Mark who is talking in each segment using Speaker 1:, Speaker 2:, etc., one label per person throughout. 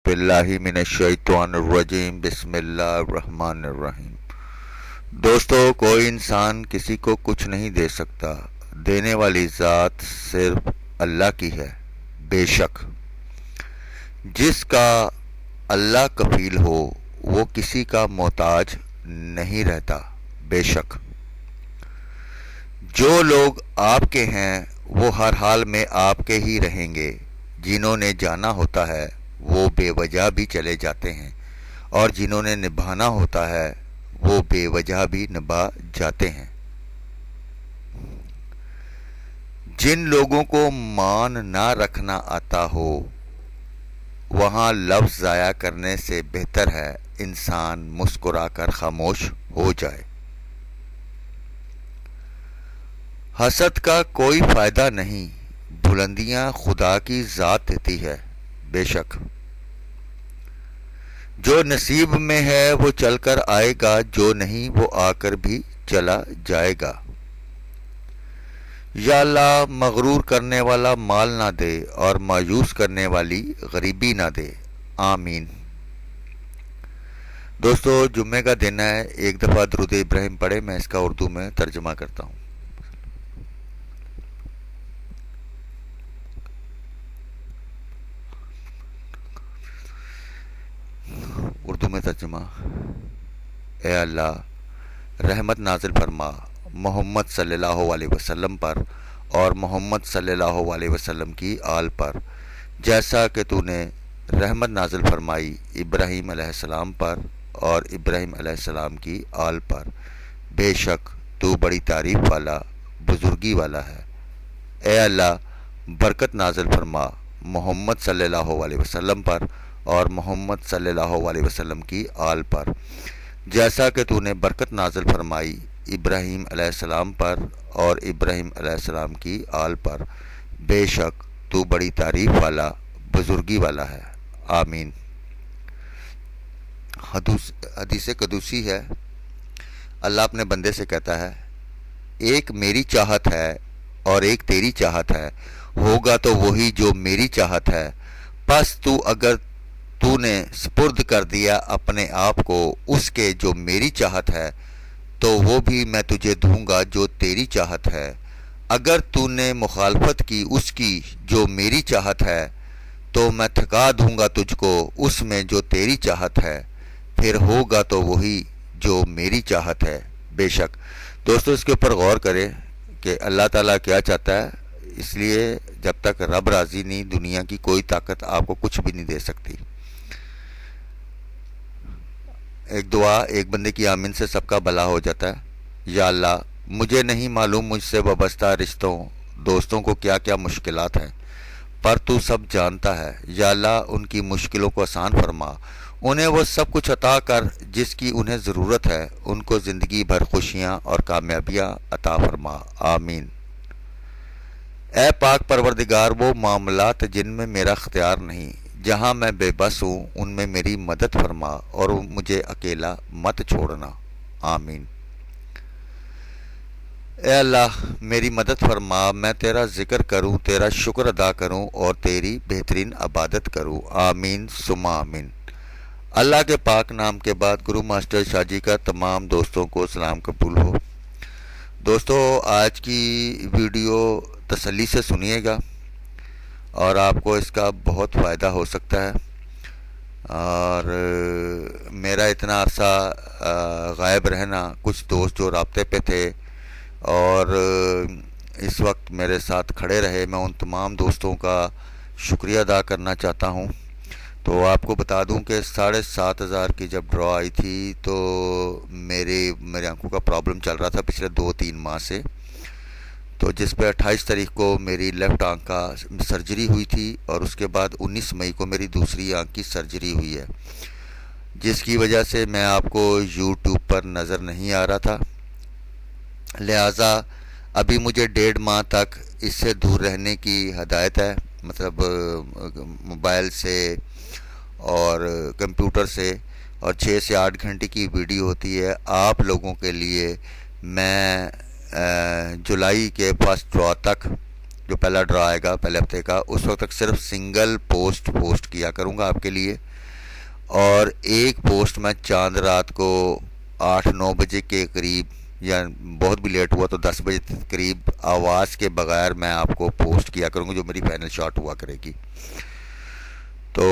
Speaker 1: बिल्लाहि मिनश्शैतानिर्रजीम बिस्मिल्लाहिर्रहमानिर्रहीम। दोस्तों, कोई इंसान किसी को कुछ नहीं दे सकता। देने वाली ज़ात सिर्फ अल्लाह की है। बेशक जिसका अल्लाह कफील हो वो किसी का मोहताज नहीं रहता। बेशक जो लोग आपके हैं वो हर हाल में आपके ही रहेंगे। जिन्होंने जाना होता है वो बेवजह भी चले जाते हैं, और जिन्होंने निभाना होता है वो बेवजह भी निभा जाते हैं। जिन लोगों को मान ना रखना आता हो वहाँ लफ्ज़ ज़ाया करने से बेहतर है इंसान मुस्कुराकर खामोश हो जाए। हसद का कोई फ़ायदा नहीं, बुलंदियाँ खुदा की ज़ात देती है। बेशक जो नसीब में है वो चलकर आएगा, जो नहीं वो आकर भी चला जाएगा। या अल्लाह, मगरूर करने वाला माल ना दे और मायूस करने वाली गरीबी ना दे। आमीन। दोस्तों, जुम्मे का दिन है, एक दफ़ा दुरूद इब्राहिम पढ़े। मैं इसका उर्दू में तर्जुमा करता हूँ। उर्दू में तर्जुमा। ए अल्लाह, रहमत नाजिल फरमा मोहम्मद सल्लल्लाहु अलैहि वसल्लम पर और मोहम्मद सल्लल्लाहु अलैहि वसल्लम की आल पर, जैसा कि तूने रहमत नाजिल फरमाई इब्राहीम अलैहिस्सलाम पर और इब्राहीम अलैहिस्सलाम की आल पर। बेशक तू बड़ी तारीफ़ वाला, बुजुर्गी वाला है। ए अल्लाह, बरकत नाजिल फरमा मोहम्मद सल्लल्लाहु अलैहि वसल्लम पर और मोहम्मद सल्लल्लाहु अलैहि वसल्लम की आल पर, जैसा कि तूने बरकत नाजिल फरमाई इब्राहीम अलैहिस्सलाम पर और इब्राहीम अलैहिस्सलाम की आल पर। बेशक तू बड़ी तारीफ़ वाला, बुजुर्गी वाला है। आमीन। हदीस कदूसी है। अल्लाह अपने बंदे से कहता है, एक मेरी चाहत है और एक तेरी चाहत है, होगा तो वही जो मेरी चाहत है। बस तूने स्पुर्द कर दिया अपने आप को उसके जो मेरी चाहत है, तो वो भी मैं तुझे दूंगा जो तेरी चाहत है। अगर तूने मुखालफत की उसकी जो मेरी चाहत है, तो मैं थका दूंगा तुझको उसमें जो तेरी चाहत है। फिर होगा तो वही जो मेरी चाहत है। बेशक दोस्तों, इसके ऊपर गौर करें कि अल्लाह ताला क्या चाहता है। इसलिए जब तक रब राज़ी नहीं, दुनिया की कोई ताकत आपको कुछ भी नहीं दे सकती। एक दुआ एक बंदे की आमीन से सबका भला हो जाता है। या अल्लाह, मुझे नहीं मालूम मुझसे वाबस्ता रिश्तों दोस्तों को क्या क्या मुश्किलात हैं, पर तू सब जानता है। या अल्लाह, उनकी मुश्किलों को आसान फरमा, उन्हें वो सब कुछ अता कर जिसकी उन्हें ज़रूरत है। उनको ज़िंदगी भर खुशियाँ और कामयाबियाँ अता फरमा। आमीन। ए पाक परवरदिगार, वो मामलात जिनमें मेरा अख्तियार नहीं, जहाँ मैं बेबस हूँ, उनमें मेरी मदद फरमा और मुझे अकेला मत छोड़ना। आमीन। ए अल्लाह, मेरी मदद फरमा, मैं तेरा जिक्र करूँ, तेरा शुक्र अदा करूँ और तेरी बेहतरीन इबादत करूँ। आमीन सुमा आमीन। अल्लाह के पाक नाम के बाद गुरु मास्टर शाह जी का तमाम दोस्तों को सलाम कबूल हो। दोस्तों, आज की वीडियो तसल्ली से सुनिएगा और आपको इसका बहुत फ़ायदा हो सकता है। और मेरा इतना अरसा गायब रहना, कुछ दोस्त जो राब्ते पे थे और इस वक्त मेरे साथ खड़े रहे, मैं उन तमाम दोस्तों का शुक्रिया अदा करना चाहता हूँ। तो आपको बता दूं कि 7,500 की जब ड्रॉ आई थी तो मेरे आंखों का प्रॉब्लम चल रहा था पिछले 2-3 माह से। तो जिस पे 28 तारीख को मेरी लेफ़्ट आंख का सर्जरी हुई थी और उसके बाद 19 मई को मेरी दूसरी आंख की सर्जरी हुई है, जिसकी वजह से मैं आपको यूट्यूब पर नज़र नहीं आ रहा था। लिहाजा अभी मुझे 1.5 माह तक इससे दूर रहने की हदायत है, मतलब मोबाइल से और कंप्यूटर से। और 6 से 8 घंटे की वीडियो होती है आप लोगों के लिए। मैं जुलाई के फर्स्ट ड्रॉ तक, जो पहला ड्रॉ आएगा पहले हफ्ते का, उस वक्त तक सिर्फ सिंगल पोस्ट किया करूँगा आपके लिए। और एक पोस्ट मैं चांद रात को 8-9 बजे के करीब, या बहुत भी लेट हुआ तो 10 बजे के करीब आवाज़ के बगैर मैं आपको पोस्ट किया करूँगा, जो मेरी फाइनल शॉट हुआ करेगी। तो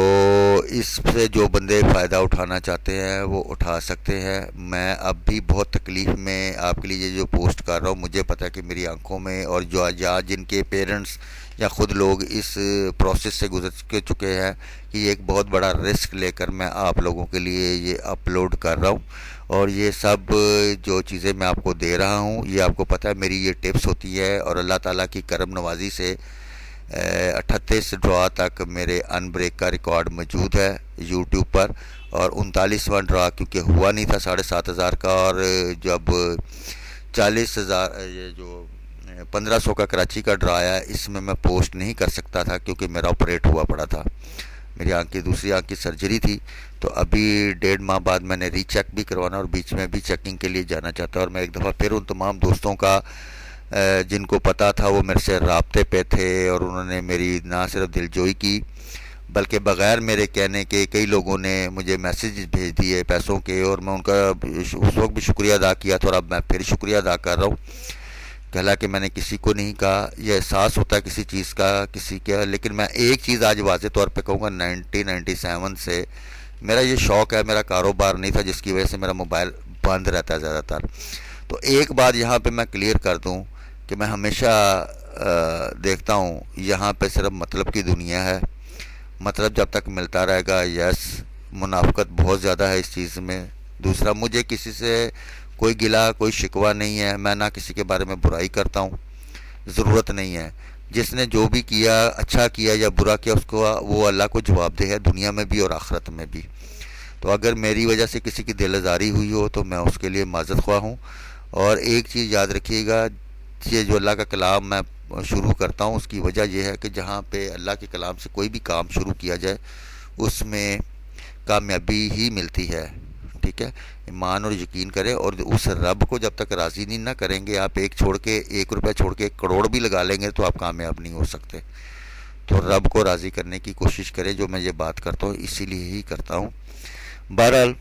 Speaker 1: इससे जो बंदे फ़ायदा उठाना चाहते हैं वो उठा सकते हैं। मैं अब भी बहुत तकलीफ़ में आपके लिए जो पोस्ट कर रहा हूँ, मुझे पता है कि मेरी आंखों में, और जो या जिनके पेरेंट्स या ख़ुद लोग इस प्रोसेस से गुजर के चुके हैं, कि ये एक बहुत बड़ा रिस्क लेकर मैं आप लोगों के लिए ये अपलोड कर रहा हूँ। और ये सब जो चीज़ें मैं आपको दे रहा हूँ, ये आपको पता है मेरी ये टिप्स होती है, और अल्लाह ताला की करम नवाजी से 38 ड्रा तक मेरे अनब्रेक का रिकॉर्ड मौजूद है यूट्यूब पर। और 39वां ड्रा क्योंकि हुआ नहीं था 7,500 का, और जब 40,000 ये जो 1500 का कराची का ड्रा आया, इसमें मैं पोस्ट नहीं कर सकता था क्योंकि मेरा ऑपरेट हुआ पड़ा था, मेरी आंख की दूसरी आंख की सर्जरी थी। तो अभी 1.5 माह बाद मैंने रीचेक भी करवाना, और बीच में भी चेकिंग के लिए जाना चाहता हूँ। और मैं एक दफ़ा फिर उन तमाम दोस्तों का जिनको पता था वो मेरे से राब्ते पे थे, और उन्होंने मेरी ना सिर्फ दिलजोई की बल्कि बग़ैर मेरे कहने के कई लोगों ने मुझे मैसेज भेज दिए पैसों के, और मैं उनका उस वक्त भी शुक्रिया अदा किया था, और अब मैं फिर शुक्रिया अदा कर रहा हूँ। हालांकि मैंने किसी को नहीं कहा, यह एहसास होता है किसी चीज़ का किसी का। लेकिन मैं एक चीज़ आज वाज़े तौर पे कहूँगा, 1997 से मेरा ये शौक़ है, मेरा कारोबार नहीं था, जिसकी वजह से मेरा मोबाइल बंद रहता है ज़्यादातर। तो एक बात यहाँ पे मैं क्लियर कर दूँ कि मैं हमेशा देखता हूँ यहाँ पे सिर्फ मतलब की दुनिया है। मतलब जब तक मिलता रहेगा, यस, मुनाफकत बहुत ज़्यादा है इस चीज़ में। दूसरा, मुझे किसी से कोई गिला कोई शिकवा नहीं है, मैं ना किसी के बारे में बुराई करता हूँ, ज़रूरत नहीं है। जिसने जो भी किया, अच्छा किया या बुरा किया, उसको वो अल्लाह को जवाबदेह है, दुनिया में भी और आखिरत में भी। तो अगर मेरी वजह से किसी की दिल आज़ारी हुई हो तो मैं उसके लिए माज़रत ख्वाह हूँ। और एक चीज़ याद रखिएगा, ये जो अल्लाह का कलाम मैं शुरू करता हूँ, उसकी वजह यह है कि जहाँ पे अल्लाह के कलाम से कोई भी काम शुरू किया जाए उसमें कामयाबी ही मिलती है। ठीक है, ईमान और यकीन करें, और उस रब को जब तक राज़ी नहीं ना करेंगे, आप एक रुपया छोड़ के 1 करोड़ भी लगा लेंगे तो आप कामयाब नहीं हो सकते। तो रब को राज़ी करने की कोशिश करें, जो मैं ये बात करता हूँ इसीलिए ही करता हूँ। बहरहाल,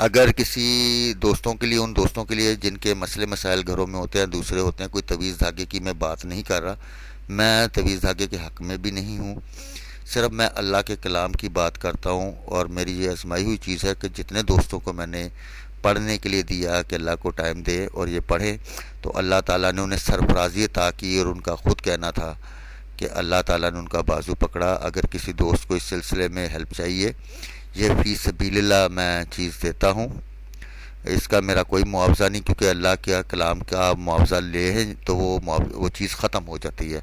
Speaker 1: अगर किसी दोस्तों के लिए, उन दोस्तों के लिए जिनके मसले मसाइल घरों में होते हैं, दूसरे होते हैं, कोई तवीज़ धागे की मैं बात नहीं कर रहा, मैं तवीज़ धागे के हक़ में भी नहीं हूँ, सिर्फ मैं अल्लाह के कलाम की बात करता हूँ। और मेरी ये आजमाई हुई चीज़ है कि जितने दोस्तों को मैंने पढ़ने के लिए दिया कि अल्लाह को टाइम दे और ये पढ़े, तो अल्लाह ताला ने उन्हें सरफराजी अता की। और उनका ख़ुद कहना था कि अल्लाह ताला ने उनका बाजू पकड़ा। अगर किसी दोस्त को इस सिलसिले में हेल्प चाहिए, ये फ़ी सबीलिल्लाह मैं चीज़ देता हूँ, इसका मेरा कोई मुआवजा नहीं, क्योंकि अल्लाह के कलाम का मुआवजा ले है तो वो चीज़ ख़त्म हो जाती है।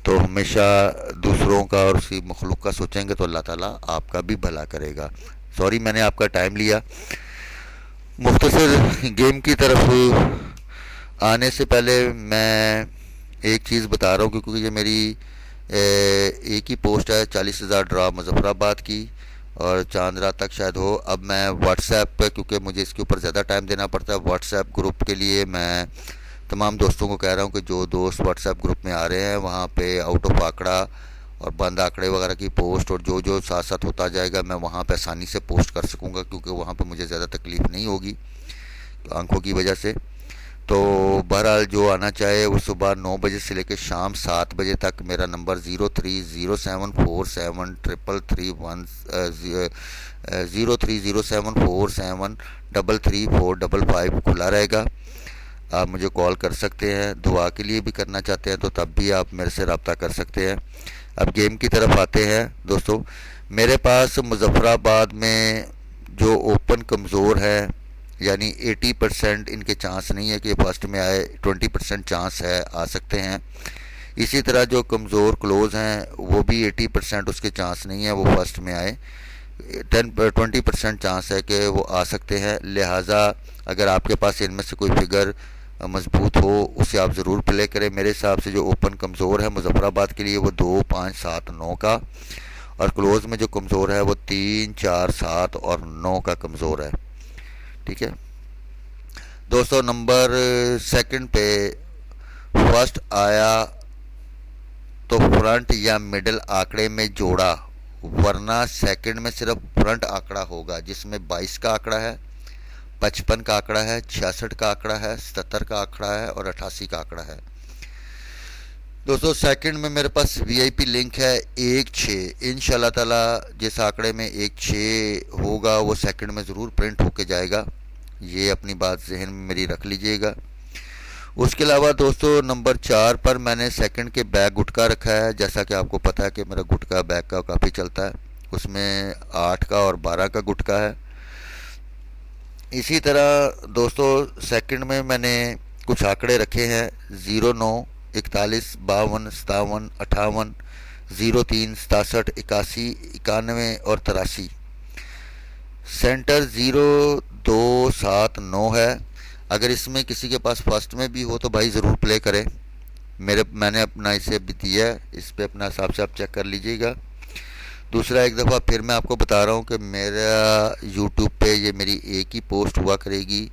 Speaker 1: तो हमेशा दूसरों का और उसी मखलूक का सोचेंगे तो अल्लाह ताला आपका भी भला करेगा। सॉरी, मैंने आपका टाइम लिया। मुख्तसर गेम की तरफ आने से पहले मैं एक चीज़ बता रहा हूँ, क्योंकि ये मेरी एक ही पोस्ट है 40,000 ड्रा मुजफ्फराबाद की, और चांद रात तक शायद हो। अब मैं व्हाट्सएप पे, क्योंकि मुझे इसके ऊपर ज़्यादा टाइम देना पड़ता है, व्हाट्सएप ग्रुप के लिए मैं तमाम दोस्तों को कह रहा हूँ कि जो दोस्त व्हाट्सएप ग्रुप में आ रहे हैं, वहाँ पे आउट ऑफ आंकड़ा और बंद आंकड़े वगैरह की पोस्ट, और जो जो साथ साथ होता जाएगा मैं वहाँ पे आसानी से पोस्ट कर सकूँगा, क्योंकि वहाँ पे मुझे ज़्यादा तकलीफ़ नहीं होगी आंखों की वजह से। तो बहरहाल, जो आना चाहे वो सुबह 9 बजे से लेकर शाम 7 बजे तक, मेरा नंबर 0307473355 खुला रहेगा। आप मुझे कॉल कर सकते हैं, दुआ के लिए भी करना चाहते हैं तो तब भी आप मेरे से रब्ता कर सकते हैं। अब गेम की तरफ आते हैं दोस्तों। मेरे पास मुजफ्फराबाद में जो ओपन कमज़ोर है, यानी 80% इनके चांस नहीं है कि फर्स्ट में आए, 20% चांस है आ सकते हैं। इसी तरह जो कमज़ोर क्लोज़ हैं वो भी 80% उसके चांस नहीं है वो फर्स्ट में आए, 20% चांस है कि वो आ सकते हैं। लिहाजा अगर आपके पास इनमें से कोई फिगर मजबूत हो उसे आप ज़रूर प्ले करें। मेरे हिसाब से जो ओपन कमज़ोर है मुजफ्फराबाद के लिए वो 2, 5, 7, 9 का, और क्लोज़ में जो कमज़ोर है वो 3, 4, 7 और 9 का कमज़ोर है। ठीक है दोस्तों, नंबर सेकंड पे फर्स्ट आया तो फ्रंट या मिडल आंकड़े में जोड़ा वरना सेकंड में सिर्फ फ्रंट आंकड़ा होगा, जिसमें 22 का आंकड़ा है, 55 का आंकड़ा है, 66 का आंकड़ा है, 77 का आंकड़ा है और 88 का आंकड़ा है। दोस्तों सेकंड में मेरे पास वीआईपी लिंक है 1/6। इंशाल्लाह ताला जिस आंकड़े में 1/6 होगा वो सेकंड में ज़रूर प्रिंट होके जाएगा। ये अपनी बात जहन में मेरी रख लीजिएगा। उसके अलावा दोस्तों नंबर 4 पर मैंने सेकंड के बैक गुटका रखा है। जैसा कि आपको पता है कि मेरा गुटका बैक का काफ़ी चलता है, उसमें 8 का और 12 का गुटका है। इसी तरह दोस्तों सेकंड में मैंने कुछ आंकड़े रखे हैं 09, 41, 52, 57, 58, 03, 67, 81, 91 और 83। सेंटर 0279 है। अगर इसमें किसी के पास फर्स्ट में भी हो तो भाई ज़रूर प्ले करें। मैंने अपना इसे भी दिया है, इस पे अपना हिसाब से आप चेक कर लीजिएगा। दूसरा, एक दफ़ा फिर मैं आपको बता रहा हूँ कि मेरा यूट्यूब पे ये मेरी एक ही पोस्ट हुआ करेगी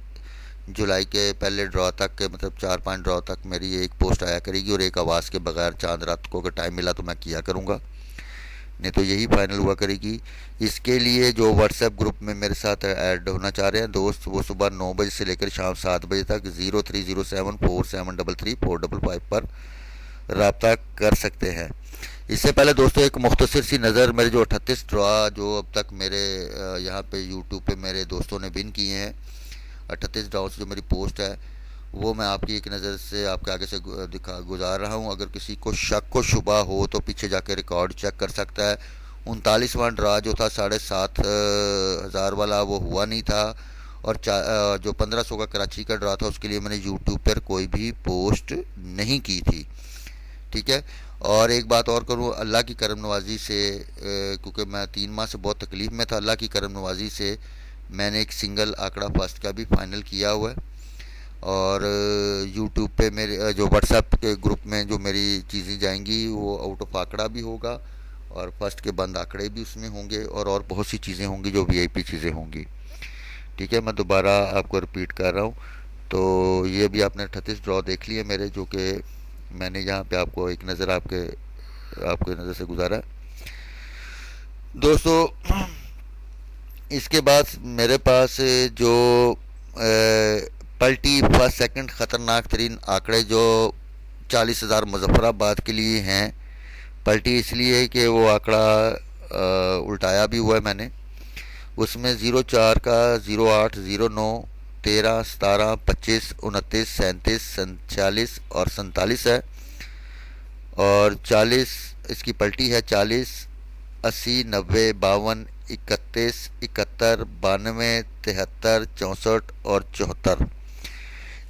Speaker 1: जुलाई के पहले ड्रॉ तक के, मतलब 4-5 ड्रॉ तक मेरी एक पोस्ट आया करेगी और एक आवाज़ के बगैर चांद रात को अगर टाइम मिला तो मैं किया करूँगा, नहीं तो यही फाइनल हुआ करेगी। इसके लिए जो व्हाट्सएप ग्रुप में मेरे साथ ऐड होना चाह रहे हैं दोस्त, वो सुबह 9 बजे से लेकर शाम 7 बजे तक 030747334555 पर रब्ता कर सकते हैं। इससे पहले दोस्तों एक मुख्तसर सी नज़र, मेरे जो 38 ड्रॉ जो अब तक मेरे यहाँ पे यूट्यूब पे मेरे दोस्तों ने विन किए हैं, 38 ड्रॉ से जो मेरी पोस्ट है वो मैं आपकी एक नज़र से आपके आगे से दिखा गुजार रहा हूँ। अगर किसी को शक को शुबा हो तो पीछे जाके रिकॉर्ड चेक कर सकता है। 39वां ड्रा जो था 7,500 वाला वो हुआ नहीं था, और जो 1500 का कराची का ड्रा था उसके लिए मैंने यूट्यूब पर कोई भी पोस्ट नहीं की थी। ठीक है। और एक बात और करूँ, अल्लाह की करम नवाजी से, क्योंकि मैं 3 माह से बहुत तकलीफ़ में था, अल्लाह की करम नवाजी से मैंने एक सिंगल आंकड़ा फर्स्ट का भी फाइनल किया हुआ है। और यूट्यूब पे मेरे जो व्हाट्सएप के ग्रुप में जो मेरी चीज़ें जाएंगी वो आउट ऑफ आंकड़ा भी होगा और फर्स्ट के बंद आंकड़े भी उसमें होंगे, और बहुत सी चीज़ें होंगी जो वीआईपी चीज़ें होंगी। ठीक है, मैं दोबारा आपको रिपीट कर रहा हूँ। तो ये भी आपने 38 ड्रॉ देख लिए मेरे, जो कि मैंने यहाँ पे आपको एक नज़र आपके नज़र से गुजारा दोस्तों। इसके बाद मेरे पास जो पलटी फर्स्ट सेकंड ख़तरनाक तरीन आंकड़े जो 40,000 मुजफ्फराबाद के लिए हैं। पलटी इसलिए कि वो आंकड़ा उल्टाया भी हुआ है मैंने। उसमें 04 का 08, 09, 13, 17, 25, 29, 37, 47 और 47 है। और 40 इसकी पलटी है 40, 80, 90, 52, 31, 71, 92, 73, 64 और 74।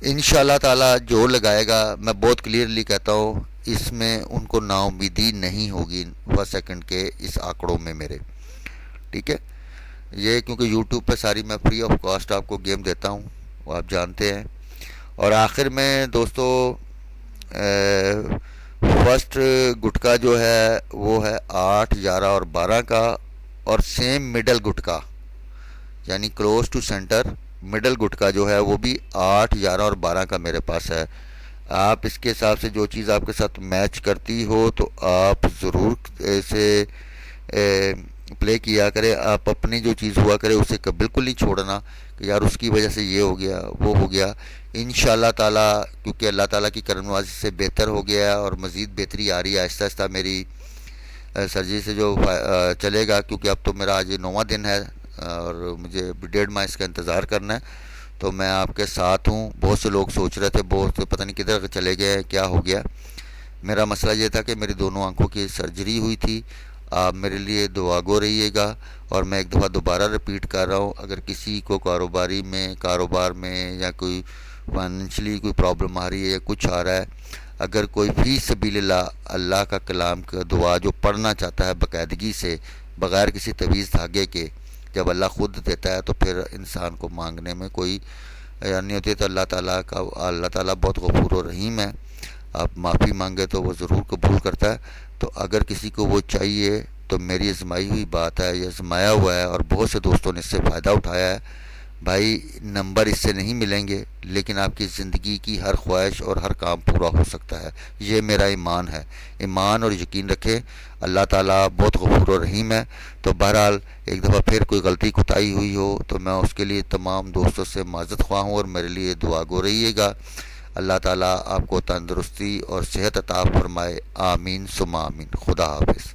Speaker 1: इंशाल्लाह ताला जो लगाएगा, मैं बहुत क्लियरली कहता हूँ, इसमें उनको नाउमीदी नहीं होगी फर्स्ट सेकंड के इस आंकड़ों में मेरे। ठीक है, ये क्योंकि यूट्यूब पे सारी मैं फ्री ऑफ कॉस्ट आपको गेम देता हूँ, वो आप जानते हैं। और आखिर में दोस्तों फर्स्ट गुटका जो है वो है 8, 11 और 12 का, और सेम मिडल गुटका यानी क्लोज टू सेंटर मिडल गुटका जो है वो भी 8, 11 और 12 का मेरे पास है। आप इसके हिसाब से जो चीज़ आपके साथ मैच करती हो तो आप ज़रूर इसे प्ले किया करें। आप अपनी जो चीज़ हुआ करे उसे बिल्कुल नहीं छोड़ना कि यार उसकी वजह से ये हो गया वो हो गया। इंशाल्लाह ताला, क्योंकि अल्लाह ताला की करमनवाजी से बेहतर हो गया है और मज़ीद बेहतरी आ रही है आहिस्ता आहिस्ता मेरी सर्जरी से जो चलेगा। क्योंकि अब तो मेरा आज 9वां दिन है और मुझे 1.5 माह इसका इंतज़ार करना है। तो मैं आपके साथ हूँ। बहुत से लोग सोच रहे थे, बहुत से पता नहीं किधर चले गए, क्या हो गया। मेरा मसला ये था कि मेरी दोनों आंखों की सर्जरी हुई थी। आप मेरे लिए दुआ गो रहिएगा। और मैं एक दफ़ा दोबारा रिपीट कर रहा हूँ, अगर किसी को कारोबार में या कोई फाइनेंशली कोई प्रॉब्लम आ रही है या कुछ आ रहा है, अगर कोई फी सबीलिल्लाह अल्लाह का कलाम का दुआ जो पढ़ना चाहता है बाकायदगी से, बग़ैर किसी तवीज़ धागे के, जब अल्लाह ख़ुद देता है तो फिर इंसान को मांगने में कोई नहीं होती। तो अल्लाह ताला बहुत गफूर और रहीम है। आप माफ़ी मांगे तो वो ज़रूर कबूल करता है। तो अगर किसी को वो चाहिए तो मेरी आजमाई हुई बात है, ये आजमाया हुआ है और बहुत से दोस्तों ने इससे फ़ायदा उठाया है। भाई नंबर इससे नहीं मिलेंगे, लेकिन आपकी ज़िंदगी की हर ख्वाहिश और हर काम पूरा हो सकता है। ये मेरा ईमान है। ईमान और यकीन रखें, अल्लाह ताला बहुत गफूर और रहीम है। तो बहरहाल एक दफ़ा फिर कोई गलती कोताही हुई हो तो मैं उसके लिए तमाम दोस्तों से माज़रत ख्वाह हूँ, और मेरे लिए दुआ गो रहिएगा। अल्लाह ताला आपको तंदुरुस्ती और सेहत अता फरमाए। आमीन सुमा आमीन। खुदा हाफिज़।